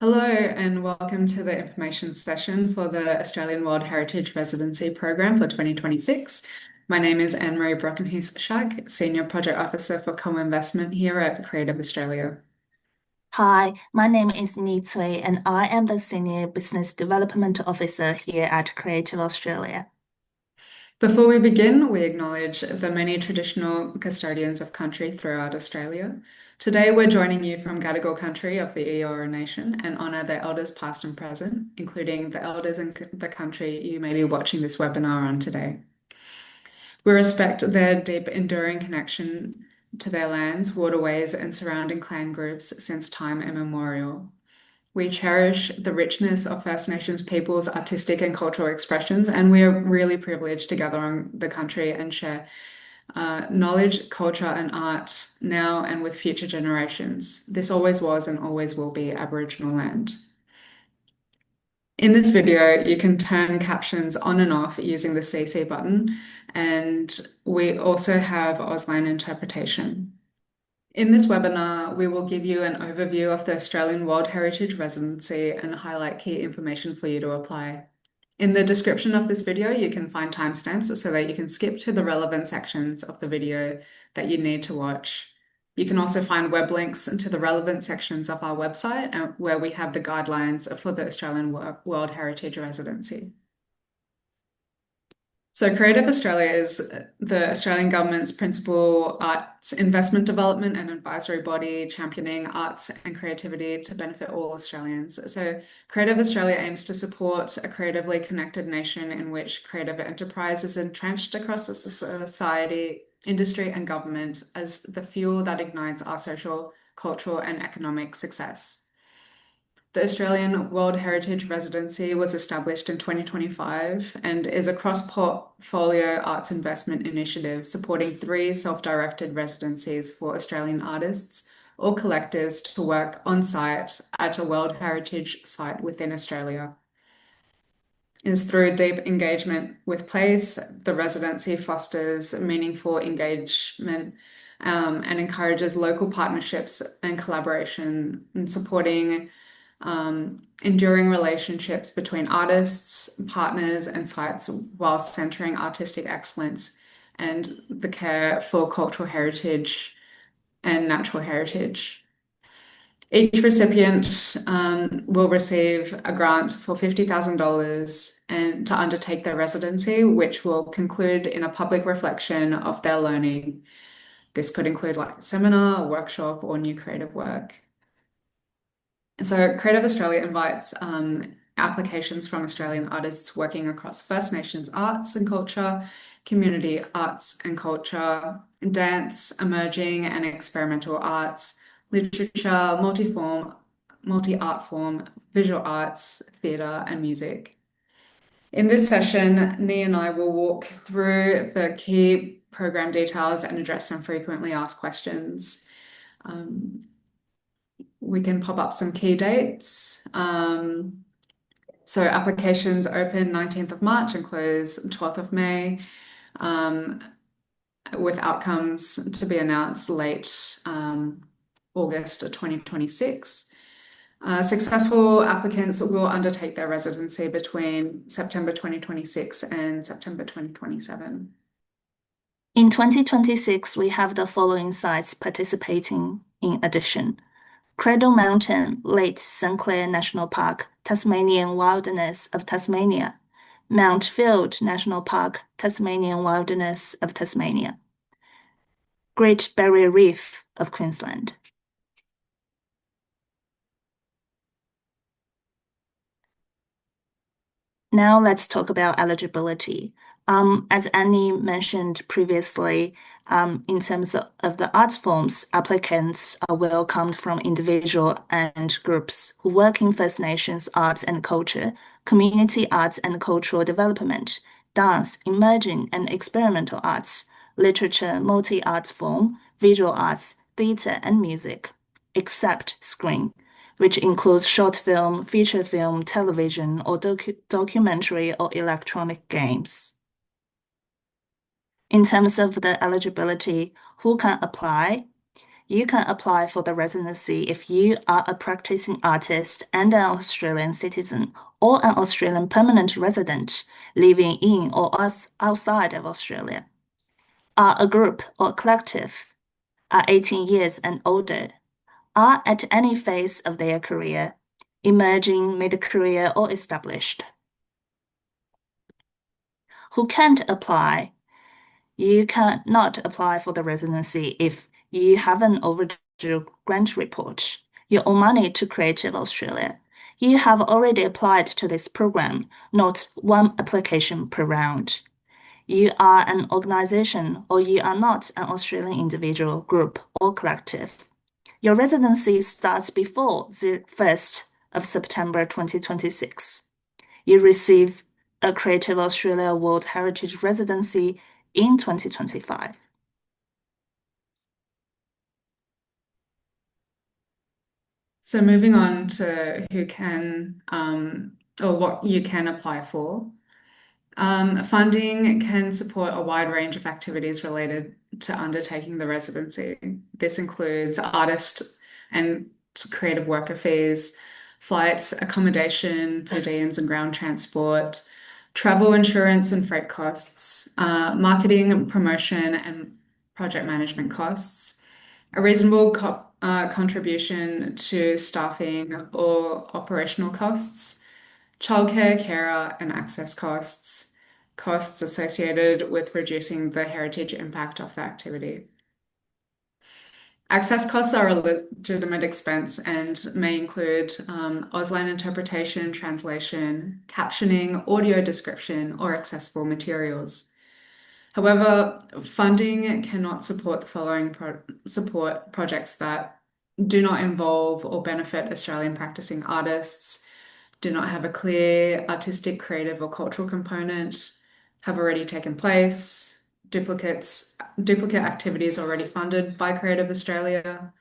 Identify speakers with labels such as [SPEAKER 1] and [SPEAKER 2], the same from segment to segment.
[SPEAKER 1] Hello and welcome to the information session for the Australian World Heritage Residency Program for 2026. My name is Anne-Marie Brockenhuis-Schag, Senior Project Officer for Co-Investment here at Creative Australia.
[SPEAKER 2] Hi, my name is Ni Cui, and I am the Senior Business Development Officer here at Creative Australia.
[SPEAKER 1] Before we begin, we acknowledge the many traditional custodians of country throughout Australia. Today, we're joining you from Gadigal country of the Eora Nation and honour the elders past and present, including the elders in the country you may be watching this webinar on today. We respect their deep, enduring connection to their lands, waterways, and surrounding clan groups since time immemorial. We cherish the richness of First Nations peoples' artistic and cultural expressions, and we are really privileged to gather on the country and share knowledge, culture, and art now and with future generations. This always was and always will be Aboriginal land. In this video, you can turn captions on and off using the CC button, and we also have Auslan interpretation. In this webinar, we will give you an overview of the Australian World Heritage Residency and highlight key information for you to apply. In the description of this video, you can find timestamps so that you can skip to the relevant sections of the video that you need to watch. You can also find web links to the relevant sections of our website where we have the guidelines for the Australian World Heritage Residency. So Creative Australia is the Australian government's principal arts investment development and advisory body championing arts and creativity to benefit all Australians. So Creative Australia aims to support a creatively connected nation in which creative enterprise is entrenched across the society, industry, and government as the fuel that ignites our social, cultural, and economic success. The Australian World Heritage Residency was established in 2025 and is a cross-portfolio arts investment initiative supporting three self-directed residencies for Australian artists or collectives to work on site at a World Heritage site within Australia. It is through deep engagement with place, the residency fosters meaningful engagement and encourages local partnerships and collaboration in supporting enduring relationships between artists, partners, and sites while centering artistic excellence and the care for cultural heritage and natural heritage. Each recipient will receive a grant for $50,000 and to undertake their residency, which will conclude in a public reflection of their learning. This could include like a seminar, a workshop, or new creative work. So Creative Australia invites applications from Australian artists working across First Nations arts and culture, community arts and culture, dance, emerging and experimental arts, literature, multi-art form, visual arts, theatre, and music. In this session, Ni and I will walk through the key program details and address some frequently asked questions. We can pop up some key dates. So applications open 19th of March and close 12th of May, with outcomes to be announced late August of 2026. Successful applicants will undertake their residency between September 2026 and September 2027.
[SPEAKER 2] In 2026, we have the following sites participating in addition: Cradle Mountain, Lake St. Clair National Park, Tasmanian Wilderness of Tasmania, Mount Field National Park, Tasmanian Wilderness of Tasmania, Great Barrier Reef of Queensland. Now let's talk about eligibility. As Annie mentioned previously, in terms of the arts forms, applicants are welcomed from individual and groups who work in First Nations arts and culture, community arts and cultural development, dance, emerging and experimental arts, literature, multi-art form, visual arts, theatre, and music, except screen, which includes short film, feature film, television, or documentary or electronic games. In terms of the eligibility, who can apply? You can apply for the residency if you are a practicing artist and an Australian citizen or an Australian permanent resident living in or outside of Australia, are a group or collective, are 18 years and older, are at any phase of their career, emerging, mid-career, or established. Who can't apply? You cannot apply for the residency if you have an overdue grant report, you owe money to Creative Australia, you have already applied to this program, not one application per round. You are an organization or you are not an Australian individual, group, or collective. Your residency starts before the 1st of September 2026. You receive a Creative Australia World Heritage Residency in 2025.
[SPEAKER 1] So moving on to who can or what you can apply for. Funding can support a wide range of activities related to undertaking the residency. This includes artist and creative worker fees, flights, accommodation, per diems and ground transport, travel insurance and freight costs, marketing, promotion, and project management costs, a reasonable contribution to staffing or operational costs, childcare, carer, and access costs, costs associated with reducing the heritage impact of the activity. Access costs are a legitimate expense and may include Auslan interpretation, translation, captioning, audio description, or accessible materials. However, funding cannot support the following support projects that do not involve or benefit Australian practicing artists, do not have a clear artistic, creative, or cultural component, have already taken place, duplicate activities already funded by Creative Australia,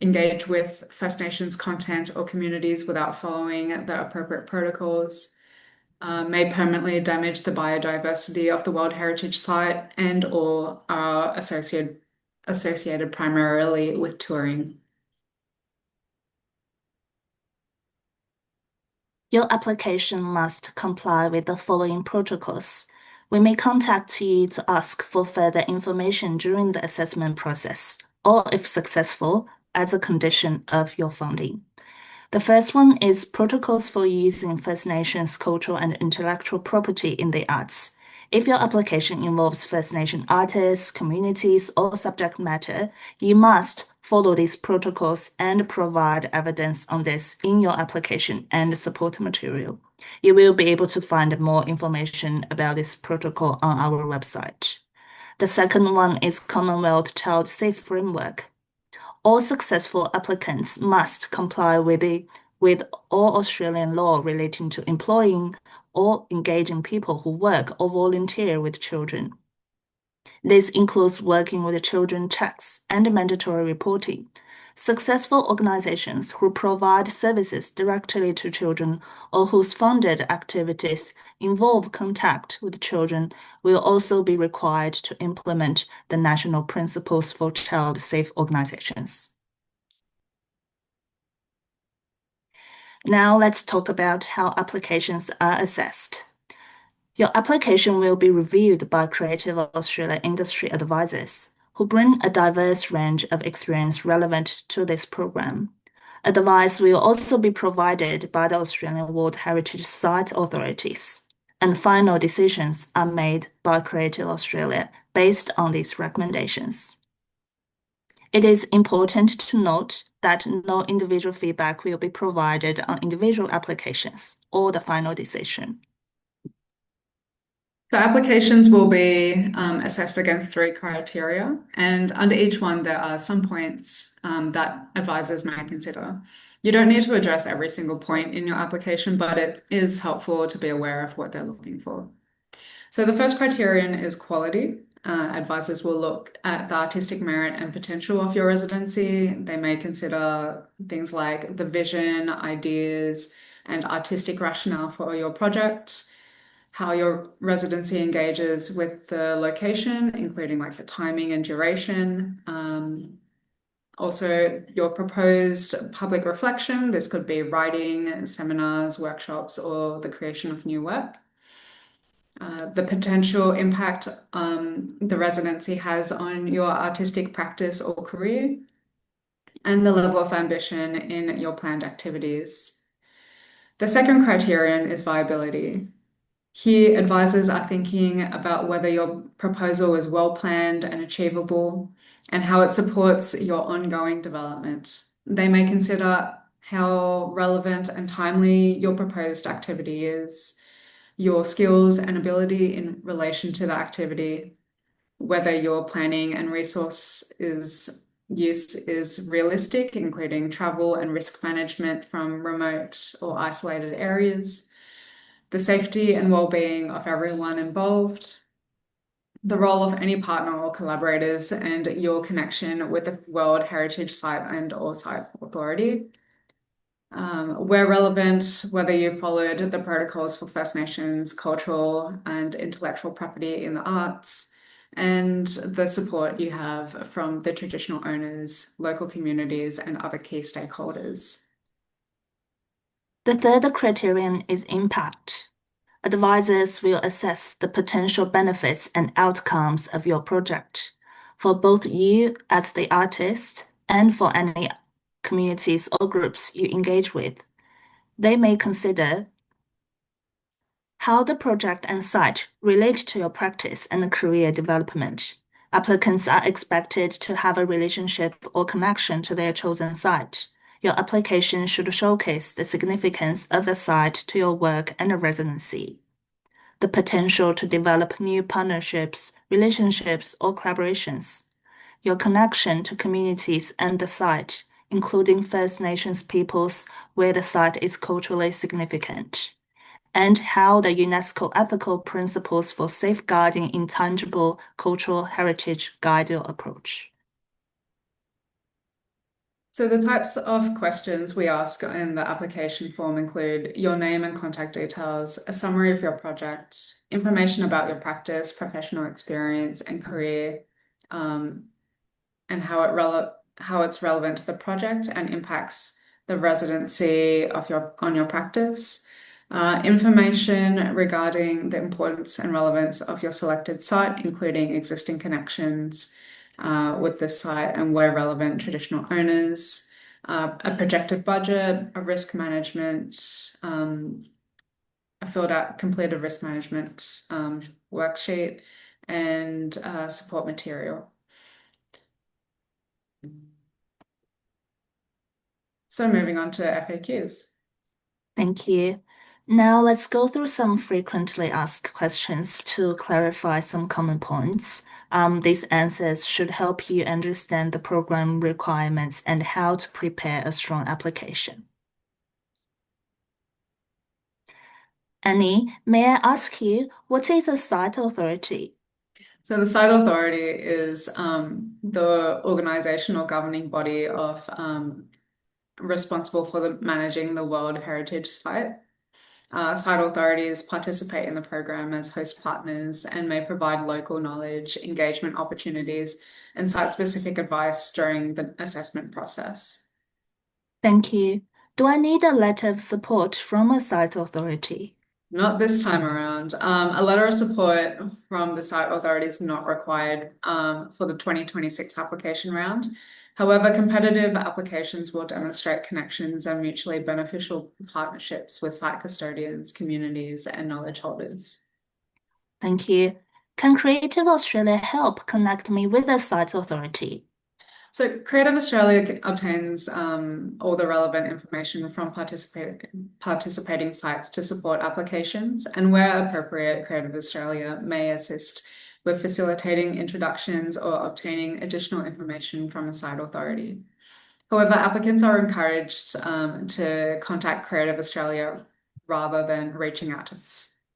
[SPEAKER 1] engage with First Nations content or communities without following the appropriate protocols, may permanently damage the biodiversity of the World Heritage Site and or are associated primarily with touring.
[SPEAKER 2] Your application must comply with the following protocols. We may contact you to ask for further information during the assessment process, or if successful, as a condition of your funding. The first one is protocols for using First Nations cultural and intellectual property in the arts. If your application involves First Nation artists, communities, or subject matter, you must follow these protocols and provide evidence on this in your application and support material. You will be able to find more information about this protocol on our website. The second one is Commonwealth Child Safe Framework. All successful applicants must comply with all Australian law relating to employing or engaging people who work or volunteer with children. This includes working with children checks and mandatory reporting. Successful organizations who provide services directly to children or whose funded activities involve contact with children will also be required to implement the National Principles for Child Safe Organizations. Now let's talk about how applications are assessed. Your application will be reviewed by Creative Australia industry advisors who bring a diverse range of experience relevant to this program. Advice will also be provided by the Australian World Heritage Site authorities, and final decisions are made by Creative Australia based on these recommendations. It is important to note that no individual feedback will be provided on individual applications or the final decision.
[SPEAKER 1] So applications will be assessed against three criteria, and under each one, there are some points that advisors may consider. You don't need to address every single point in your application, but it is helpful to be aware of what they're looking for. So the first criterion is quality. Advisors will look at the artistic merit and potential of your residency. They may consider things like the vision, ideas, and artistic rationale for your project, how your residency engages with the location, including like the timing and duration, Also, your proposed public reflection. This could be writing, seminars, workshops, or the creation of new work. The potential impact the residency has on your artistic practice or career, and the level of ambition in your planned activities. The second criterion is viability. Here, advisors are thinking about whether your proposal is well planned and achievable and how it supports your ongoing development. They may consider how relevant and timely your proposed activity is, your skills and ability in relation to the activity, whether your planning and use is realistic, including travel and risk management from remote or isolated areas, the safety and well-being of everyone involved, the role of any partner or collaborators, and your connection with the World Heritage Site and or Site Authority. Where relevant, whether you followed the protocols for First Nations, cultural and intellectual property in the arts, and the support you have from the traditional owners, local communities, and other key stakeholders.
[SPEAKER 2] The third criterion is impact. Advisors will assess the potential benefits and outcomes of your project for both you as the artist and for any communities or groups you engage with. They may consider how the project and site relate to your practice and career development. Applicants are expected to have a relationship or connection to their chosen site. Your application should showcase the significance of the site to your work and residency, the potential to develop new partnerships, relationships, or collaborations, your connection to communities and the site, including First Nations peoples where the site is culturally significant, and how the UNESCO ethical principles for safeguarding intangible cultural heritage guide your approach.
[SPEAKER 1] So the types of questions we ask in the application form include your name and contact details, a summary of your project, information about your practice, professional experience, and career, and how it's relevant to the project and impacts the residency of on your practice. Information regarding the importance and relevance of your selected site, including existing connections with the site and where relevant traditional owners, a projected budget, a risk management, a filled out completed risk management worksheet, and support material. So moving on to FAQs.
[SPEAKER 2] Thank you. Now let's go through some frequently asked questions to clarify some common points. These answers should help you understand the program requirements and how to prepare a strong application. Annie, may I ask you, what is a site authority?
[SPEAKER 1] So the site authority is the organizational governing body of responsible for managing the World Heritage Site. Site authorities participate in the program as host partners and may provide local knowledge, engagement opportunities, and site-specific advice during the assessment process.
[SPEAKER 2] Thank you. Do I need a letter of support from a site authority?
[SPEAKER 1] Not this time around. A letter of support from the site authority is not required for the 2026 application round. However, competitive applications will demonstrate connections and mutually beneficial partnerships with site custodians, communities, and knowledge holders.
[SPEAKER 2] Thank you. Can Creative Australia help connect me with a site authority?
[SPEAKER 1] So Creative Australia obtains all the relevant information from participating sites to support applications, and where appropriate, Creative Australia may assist with facilitating introductions or obtaining additional information from a site authority. However, applicants are encouraged to contact Creative Australia rather than reaching out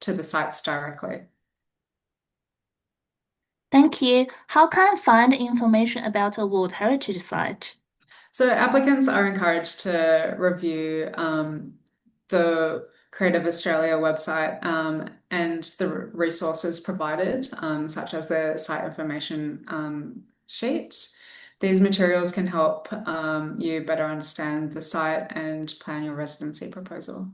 [SPEAKER 1] to the sites directly.
[SPEAKER 2] Thank you. How can I find information about a World Heritage Site?
[SPEAKER 1] So applicants are encouraged to review the Creative Australia website and the resources provided, such as the site information sheet, These materials can help you better understand the site and plan your residency proposal.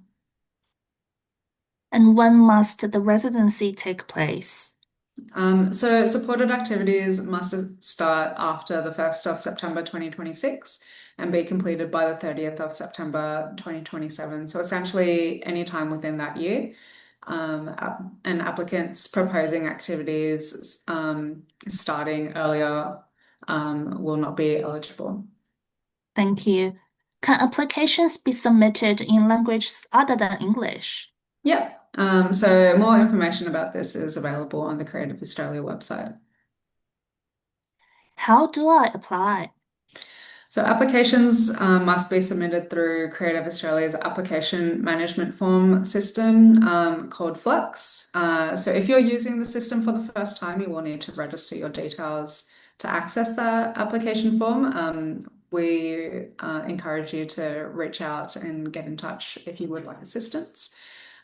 [SPEAKER 2] And when must the residency take place?
[SPEAKER 1] So supported activities must start after the 1st of September 2026 and be completed by the 30th of September 2027. So essentially any time within that year. And applicants proposing activities starting earlier will not be eligible.
[SPEAKER 2] Thank you. Can applications be submitted in languages other than English?
[SPEAKER 1] Yeah. So more information about this is available on the Creative Australia website.
[SPEAKER 2] How do I apply?
[SPEAKER 1] So applications must be submitted through Creative Australia's application management form system called Flux. So if you're using the system for the first time, you will need to register your details to access that application form. We encourage you to reach out and get in touch if you would like assistance.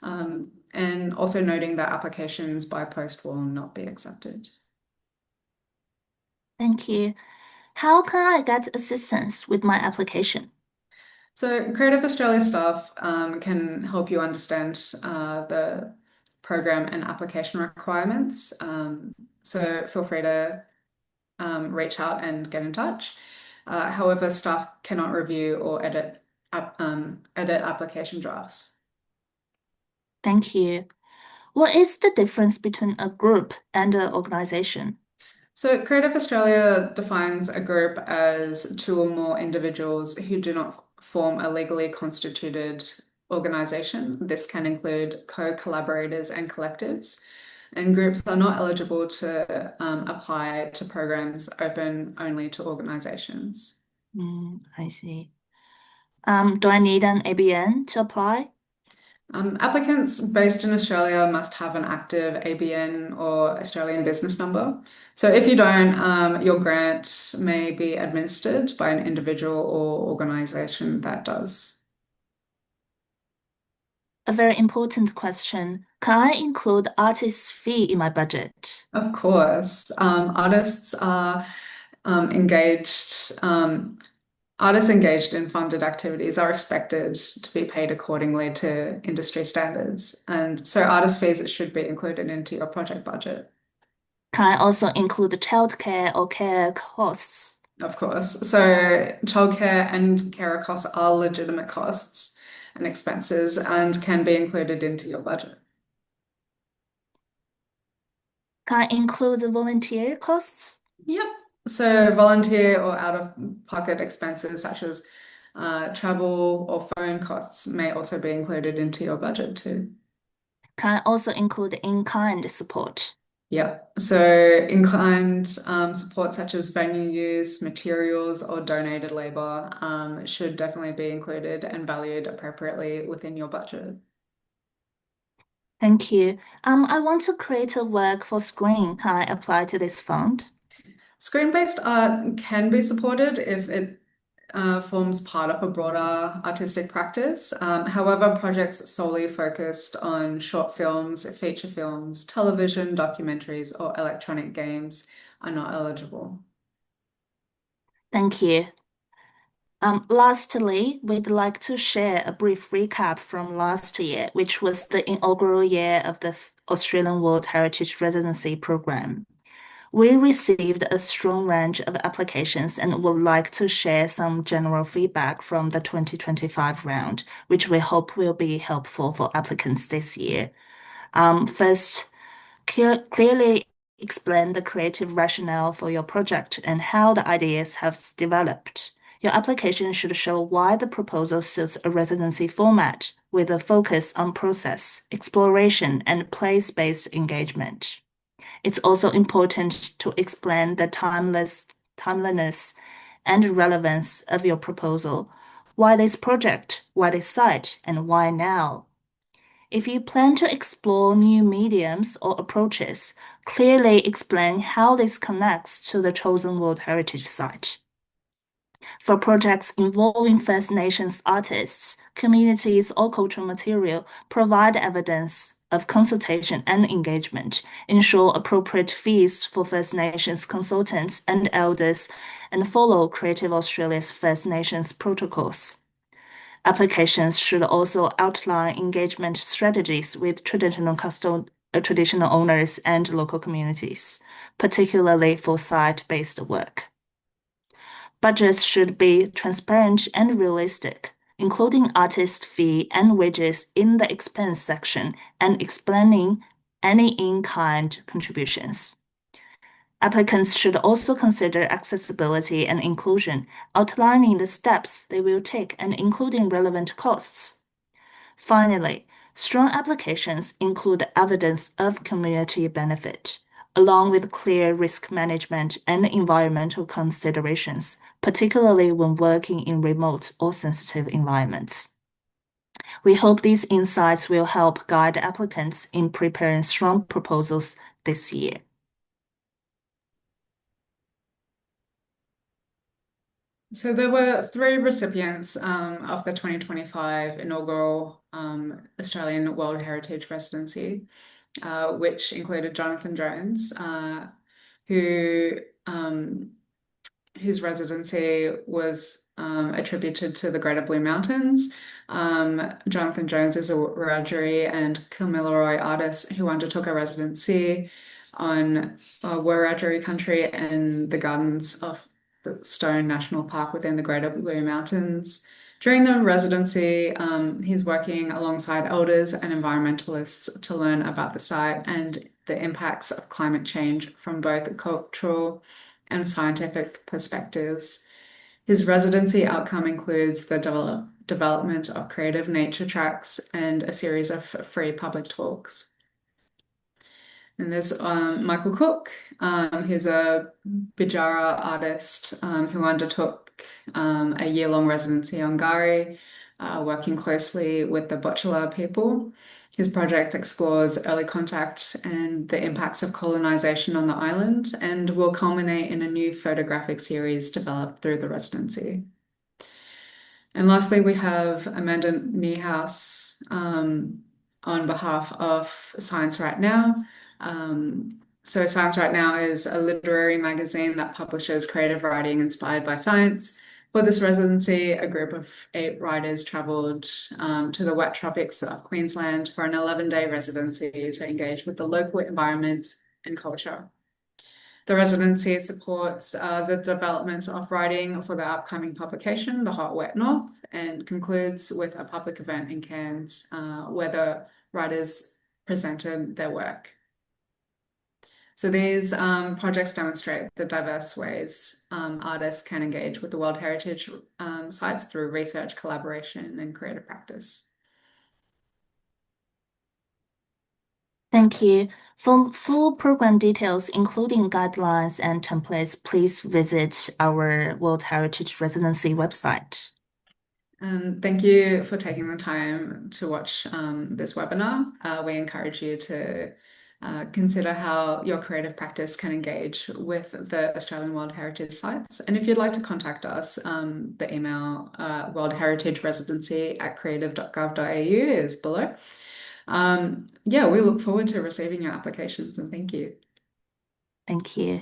[SPEAKER 1] And also noting that applications by post will not be accepted.
[SPEAKER 2] Thank you. How can I get assistance with my application?
[SPEAKER 1] So, Creative Australia staff can help you understand the program and application requirements. So, feel free to reach out and get in touch. However, staff cannot review or edit application drafts.
[SPEAKER 2] Thank you. What is the difference between a group and an organization?
[SPEAKER 1] So, Creative Australia defines a group as two or more individuals who do not form a legally constituted organization. This can include co-collaborators and collectives. And groups are not eligible to apply to programs open only to organizations.
[SPEAKER 2] I see. Do I need an ABN to apply?
[SPEAKER 1] Applicants based in Australia must have an active ABN or Australian business number. So if you don't, your grant may be administered by an individual or organization that does.
[SPEAKER 2] A very important question. Can I include artist's fee in my budget?
[SPEAKER 1] Of course, engaged. Artists engaged in funded activities are expected to be paid accordingly to industry standards. And so artist fees should be included into your project budget,
[SPEAKER 2] Can I also include childcare or care costs?
[SPEAKER 1] of course. So childcare and carer costs are legitimate costs and expenses and can be included into your budget.
[SPEAKER 2] Can I include the volunteer costs?
[SPEAKER 1] Yep. So volunteer or out-of-pocket expenses such as travel or phone costs may also be included into your budget too.
[SPEAKER 2] Can I also include in-kind support?
[SPEAKER 1] Yeah. So inclined support such as venue use, materials, or donated labor should definitely be included and valued appropriately within your budget.
[SPEAKER 2] Thank you. I want to create a work for screen. Can I apply to this fund?
[SPEAKER 1] Screen-based art can be supported if it forms part of a broader artistic practice. However, projects solely focused on short films, feature films, television, documentaries, or electronic games are not eligible.
[SPEAKER 2] Thank you. Lastly, we'd like to share a brief recap from last year, which was the inaugural year of the Australian World Heritage Residency Program. We received a strong range of applications and would like to share some general feedback from the 2025 round, which we hope will be helpful for applicants this year. First, clearly explain the creative rationale for your project and how the ideas have developed. Your application should show why the proposal suits a residency format with a focus on process, exploration, and place-based engagement. It's also important to explain the timeliness and relevance of your proposal. Why this project, why this site, and why now? If you plan to explore new mediums or approaches, clearly explain how this connects to the chosen World Heritage Site. For projects involving First Nations artists, communities, or cultural material, provide evidence of consultation and engagement, ensure appropriate fees for First Nations consultants and elders, and follow Creative Australia's First Nations protocols. Applications should also outline engagement strategies with traditional owners and local communities, particularly for site-based work. Budgets should be transparent and realistic, including artist fee and wages in the expense section and explaining any in-kind contributions. Applicants should also consider accessibility and inclusion, outlining the steps they will take and including relevant costs. Finally, strong applications include evidence of community benefit, along with clear risk management and environmental considerations, particularly when working in remote or sensitive environments. We hope these insights will help guide applicants in preparing strong proposals this year.
[SPEAKER 1] So there were three recipients of the 2025 inaugural Australian World Heritage Residency, which included Jonathan Jones, who whose residency was attributed to the Greater Blue Mountains. Jonathan Jones is a Wiradjuri and Kamilaroi artist who undertook a residency on Wiradjuri country and the gardens of the Stone National Park within the Greater Blue Mountains. During the residency, he's working alongside elders and environmentalists to learn about the site and the impacts of climate change from both cultural and scientific perspectives. His residency outcome includes the development of creative nature tracks and a series of free public talks. And there's Michael Cook, who's a Bijara artist who undertook a year-long residency on Gari, working closely with the Botchala people. His project explores early contact and the impacts of colonization on the island and will culminate in a new photographic series developed through the residency. And lastly, we have Amanda Niehaus on behalf of Science Right Now. So Science Right Now is a literary magazine that publishes creative writing inspired by science. For this residency, a group of 8 writers traveled to the wet tropics of Queensland for an 11-day residency to engage with the local environment and culture. The residency supports the development of writing for the upcoming publication, The Hot Wet North, and concludes with a public event in Cairns where the writers presented their work. So these projects demonstrate the diverse ways artists can engage with the World Heritage sites through research, collaboration, and creative practice.
[SPEAKER 2] Thank you. For full program details, including guidelines and templates, please visit our World Heritage Residency website.
[SPEAKER 1] Thank you for taking the time to watch this webinar. We encourage you to consider how your creative practice can engage with the Australian World Heritage sites. And if you'd like to contact us, the email worldheritageresidency@creative.gov.au is below. Yeah, we look forward to receiving your applications and thank you.
[SPEAKER 2] Thank you.